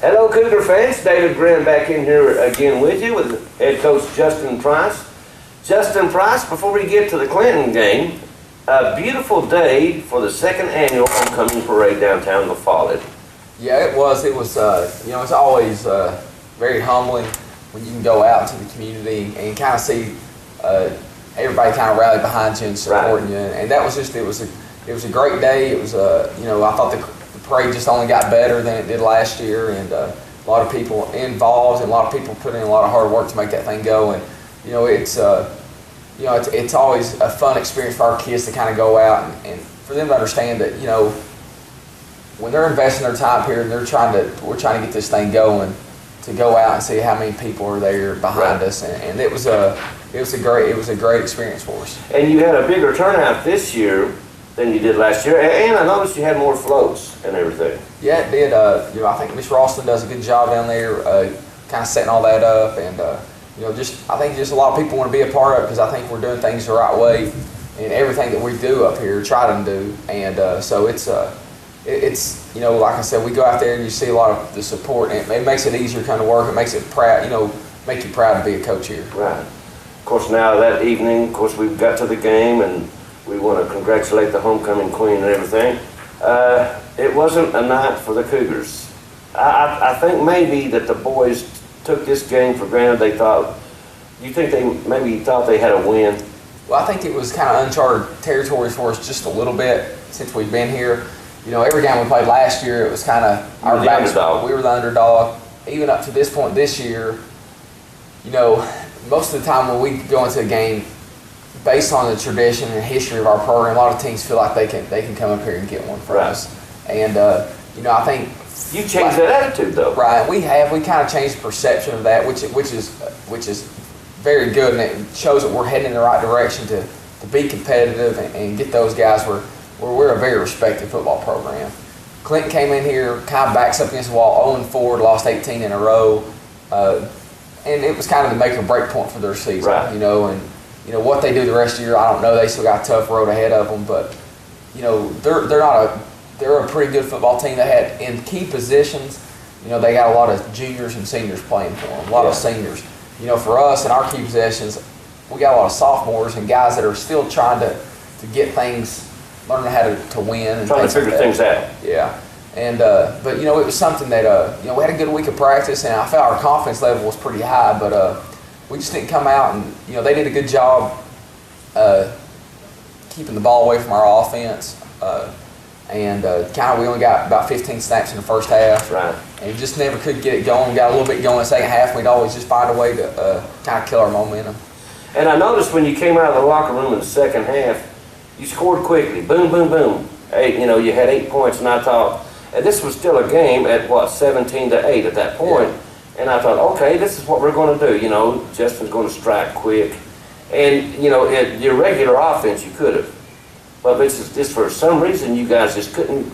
Hello, Cougar fans. David Graham back in here again with you with head coach Justin Price. Justin Price, before we get to the Clinton game, a beautiful day for the second annual homecoming parade downtown La Follette. Yeah, it was. It's always very humbling when you can go out to the community and kind of see everybody kind of rally behind you and supporting you. And that was it was a great day. It was, I thought the parade just only got better than it did last year, and a lot of people involved and a lot of people put in a lot of hard work to make that thing go. And it's always a fun experience for our kids to kind of go out and for them to understand that when they're investing their time here and we're trying to get this thing going, to go out and see how many people are there behind us, and it was a great experience for us. And you had a bigger turnout this year than you did last year, and I noticed you had more floats and everything. Yeah, it did. I think Miss Ralston does a good job down there, kind of setting all that up, and I think just a lot of people want to be a part of it because I think we're doing things the right way in everything that we do up here, try to do, and so it's like I said, we go out there and you see a lot of the support, and it makes it easier kind of work. It makes it proud, make you proud to be a coach here. Right. Of course, now that evening, of course, we've got to the game and we want to congratulate the homecoming queen and everything. It wasn't a night for the Cougars. I think maybe that the boys took this game for granted. You think they maybe thought they had a win? Well, I think it was kind of uncharted territory for us just a little bit since we've been here. Every game we played last year, it was kind of our backs. We were the underdog. Even up to this point this year, most of the time when we go into a game, based on the tradition and history of our program, a lot of teams feel like they can come up here and get one from us. And I think you changed that attitude though. Right, we kind of changed the perception of that, which is very good, and it shows that we're heading in the right direction to be competitive and get those guys where we're a very respected football program. Clinton came in here, kind of backs up against the wall, 0-4, lost 18 in a row, and it was kind of the make or break point for their season. Right. And what they do the rest of the year, I don't know. They still got a tough road ahead of them, but they're a pretty good football team. They had in key positions. They got a lot of juniors and seniors playing for them, a lot of seniors. For us in our key possessions, we got a lot of sophomores and guys that are still trying to get things, learning how to win and trying to figure things out. Yeah, and but it was something that we had a good week of practice, and I felt our confidence level was pretty high, but we just didn't come out, and they did a good job keeping the ball away from our offense, and we only got about 15 snaps in the first half, right? And just never could get it going. Got a little bit going in the second half. We'd always just find a way to kind of kill our momentum. And I noticed when you came out of the locker room in the second half, you scored quickly. Boom, boom, boom. You had 8 points, and I thought, and this was still a game at 17-8 at that point. Yeah. And I thought, okay, this is what we're going to do. Justin's going to strike quick. And, your regular offense, you could have. But it's just for some reason, you guys just couldn't,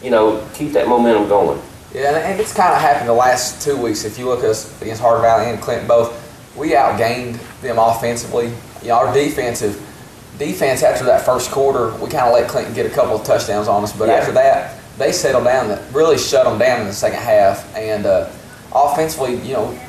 keep that momentum going. Yeah, and it's kind of happened the last 2 weeks. If you look at us against Hardin Valley and Clinton both, we outgained them offensively. Our defense after that first quarter, we kind of let Clinton get a couple of touchdowns on us. But after that, they settled down, really shut them down in the second half. And offensively,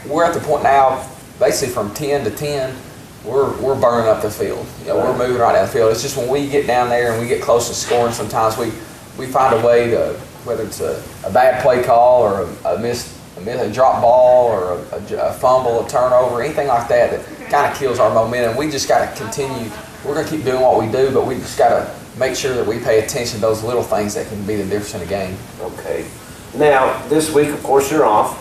we're at the point now, basically from 10 to 10, we're burning up the field. We're moving right down the field. It's just when we get down there and we get close to scoring, sometimes we find a way to, whether it's a bad play call or a drop ball or a fumble, a turnover, anything like that kind of kills our momentum. We just got to continue. We're going to keep doing what we do, but we just got to make sure that we pay attention to those little things that can be the difference in a game. Okay. Now, this week, of course, you're off.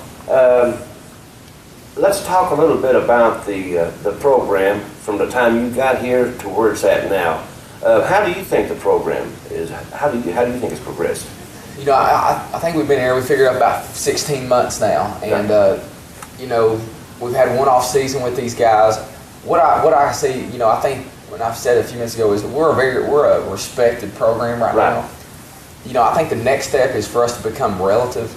Let's talk a little bit about the program from the time you got here to where it's at now. How do you think the program is? How do you think it's progressed? I think we've been here. We figured out about 16 months now, and we've had one off season with these guys. What I see, I think when I've said a few minutes ago is we're a respected program right now. I think the next step is for us to become relative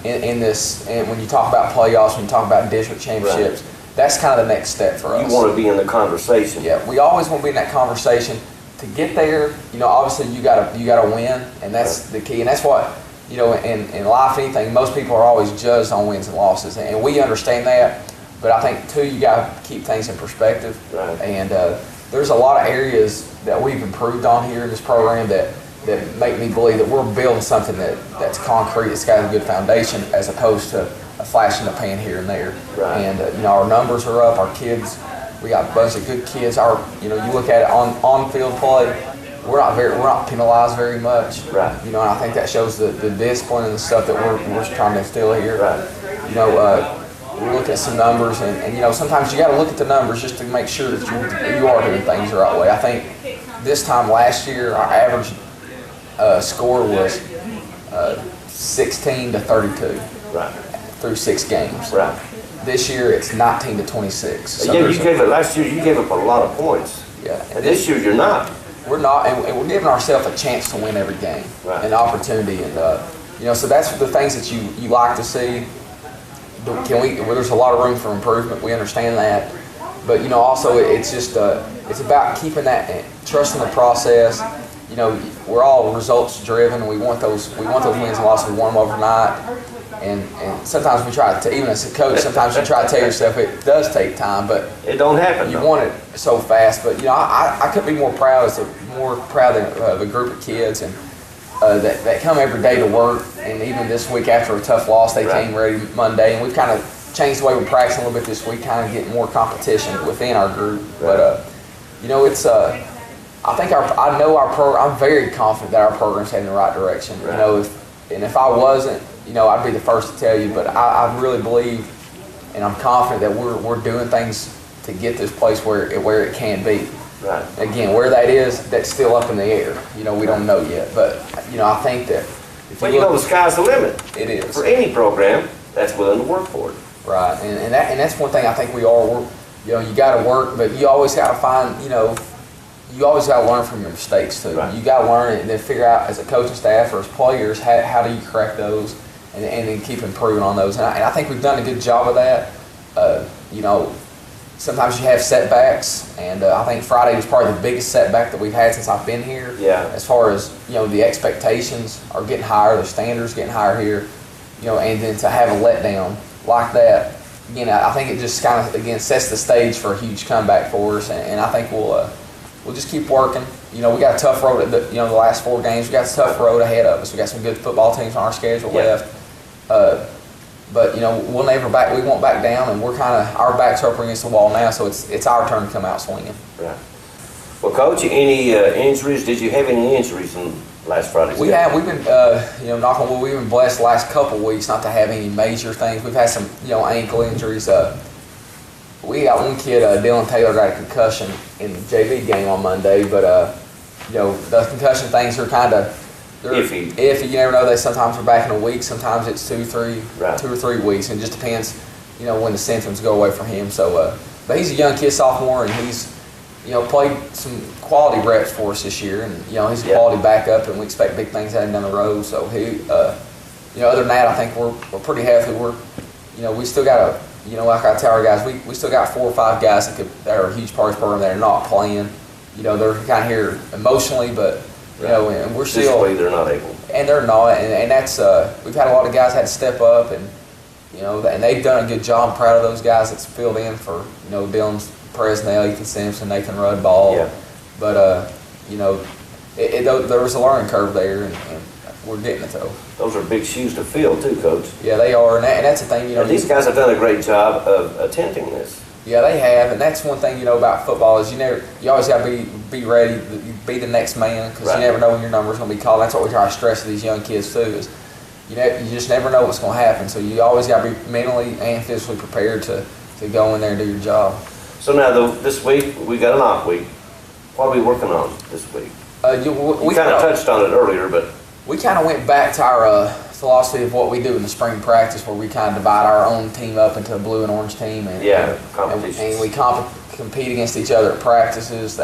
in this. And when you talk about playoffs, when you talk about district championships, that's kind of the next step for us. You want to be in the conversation. Yeah, we always want to be in that conversation. To get there, obviously you gotta win, and that's the key. And that's what you know, in life, anything, most people are always judged on wins and losses, and we understand that. But I think too, you got to keep things in perspective. Right. And there's a lot of areas that we've improved on here in this program that make me believe that we're building something that's concrete, that's got a good foundation, as opposed to a flash in the pan here and there. Right. And you know, our numbers are up. Our kids, we got a bunch of good kids. You know, you look at it on field play. We're not penalized very much. Right. You know, and I think that shows the discipline and the stuff that we're trying to instill here. Right. You know, we look at some numbers, and you know, sometimes you got to look at the numbers just to make sure that you are doing things the right way. I think this time last year, our average score was 16 to 32. Right. Through 6 games. Right. This year it's 19 to 26. So yeah, last year you gave up a lot of points. Yeah. And this year you're not. We're not, and we're giving ourselves a chance to win every game, right. An opportunity, and you know, so that's the things that you like to see. Well, there's a lot of room for improvement. We understand that, but you know, also it's just it's about keeping that, trusting the process. You know, we're all results driven. We want those wins and losses. We want them overnight. And sometimes we try to, even as a coach, sometimes you try to tell yourself it does take time, but it don't happen. You want it so fast. But you know, I couldn't be more proud of a group of kids and that come every day to work. And even this week after a tough loss, they came ready Monday, and we've kind of changed the way we're practicing a little bit this week, kind of getting more competition within our group. Right. But you know, it's I think I know our program. I'm very confident that our program's heading in the right direction. Right. You know, if I wasn't, you know, I'd be the first to tell you, but I really believe, and I'm confident that we're doing things to get this place where it can be. Right. Again, where that is, that's still up in the air. You know, we don't know yet, but you know, I think that. Well, you know, the sky's the limit. It is for any program that's willing to work for it. Right, and that's one thing I think we are. You know, you got to work, but you always got to find. You know, you always got to learn from your mistakes too. Right. You got to learn and then figure out as a coaching staff or as players how do you correct those. And then keep improving on those. And I think we've done a good job of that. You know, sometimes you have setbacks, and I think Friday was probably the biggest setback that we've had since I've been here. Yeah. As far as, you know, the expectations are getting higher, the standards getting higher here, you know, and then to have a letdown like that, again, I think it just kind of, again, sets the stage for a huge comeback for us. And I think we'll just keep working. You know, we got a tough road the last 4 games. We got a tough road ahead of us. We got some good football teams on our schedule left. But you know, we won't back down, and we're kind of, our backs are up against the wall now, so it's our turn to come out swinging. Right. Well, Coach, any injuries? Did you have any injuries in last Friday's game? We've been, you know, knock on wood, we've been blessed the last couple of weeks not to have any major things. We've had some, you know, ankle injuries. We got one kid, Dylan Taylor, got a concussion in the JV game on Monday, but you know, the concussion things are kind of iffy. You never know. They sometimes are back in a week. Sometimes it's 2 or 3 weeks, and it just depends, you know, when the symptoms go away for him. So, but he's a young kid, sophomore, and he's, you know, played some quality reps for us this year, and you know, he's a quality backup, and we expect big things out of him down the road. So he, you know, other than that, I think we're pretty healthy. You know, we still got you know, like I tell our guys, we still got 4 or 5 guys that are a huge part of the program that are not playing. You know, they're kind of here emotionally, but you know, and we're still. Physically, they're not able. And they're not, and that's we've had a lot of guys had to step up, and you know, and they've done a good job. I'm proud of those guys that's filled in for, you know, Dylan Presnell, Ethan Simpson, Nathan Ruddball. Yeah. But you know, there was a learning curve there, and we're getting it though. Those are big shoes to fill too, Coach. Yeah, they are, and that's the thing. You know, and these guys have done a great job of attempting this. Yeah, they have, and that's one thing, you know, about football is you always got to be ready, be the next man, because you never know when your number's going to be called. That's what we try to stress to these young kids too, is you just never know what's going to happen. So you always got to be mentally and physically prepared to go in there and do your job. So now this week we got an off week. What are we working on this week? We kind of touched on it earlier, but we kind of went back to our philosophy of what we do in the spring practice, where we kind of divide our own team up into a blue and orange team, and and we compete against each other at practices.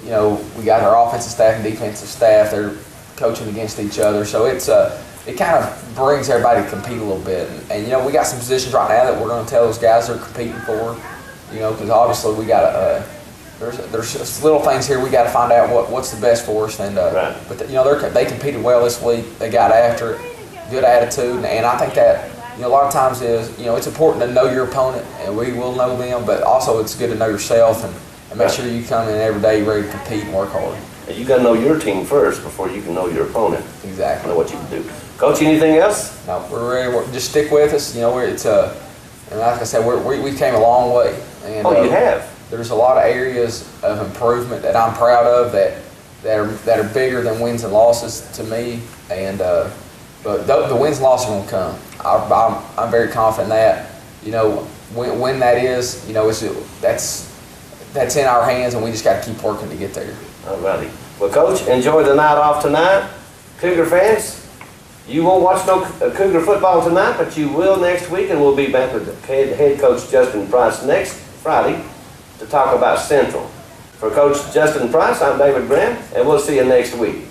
You know, we got our offensive staff and defensive staff. They're coaching against each other, so it kind of brings everybody to compete a little bit. And you know, we got some positions right now that we're going to tell those guys they're competing for. You know, because obviously we got there's just little things here we got to find out what's the best for us. And but you know, they competed well this week. They got after it. good attitude, and I think that, you know, a lot of times it's important to know your opponent, and we will know them, but also it's good to know yourself and make sure you come in every day ready to compete and work hard. You got to know your team first before you can know your opponent. Exactly. Know what you can do. Coach, anything else? No, we're ready. Just stick with us. You know, and like I said, we came a long way. And, You have. There's a lot of areas of improvement that I'm proud of that are bigger than wins and losses to me. And but the wins and losses will come. I'm very confident in that. You know, when that is, you know, that's in our hands, and we just got to keep working to get there. Alrighty. Well, Coach, enjoy the night off tonight. Cougar fans, you won't watch no Cougar football tonight, but you will next week, and we'll be back with head coach Justin Price next Friday to talk about Central. For Coach Justin Price, I'm David Graham, and we'll see you next week.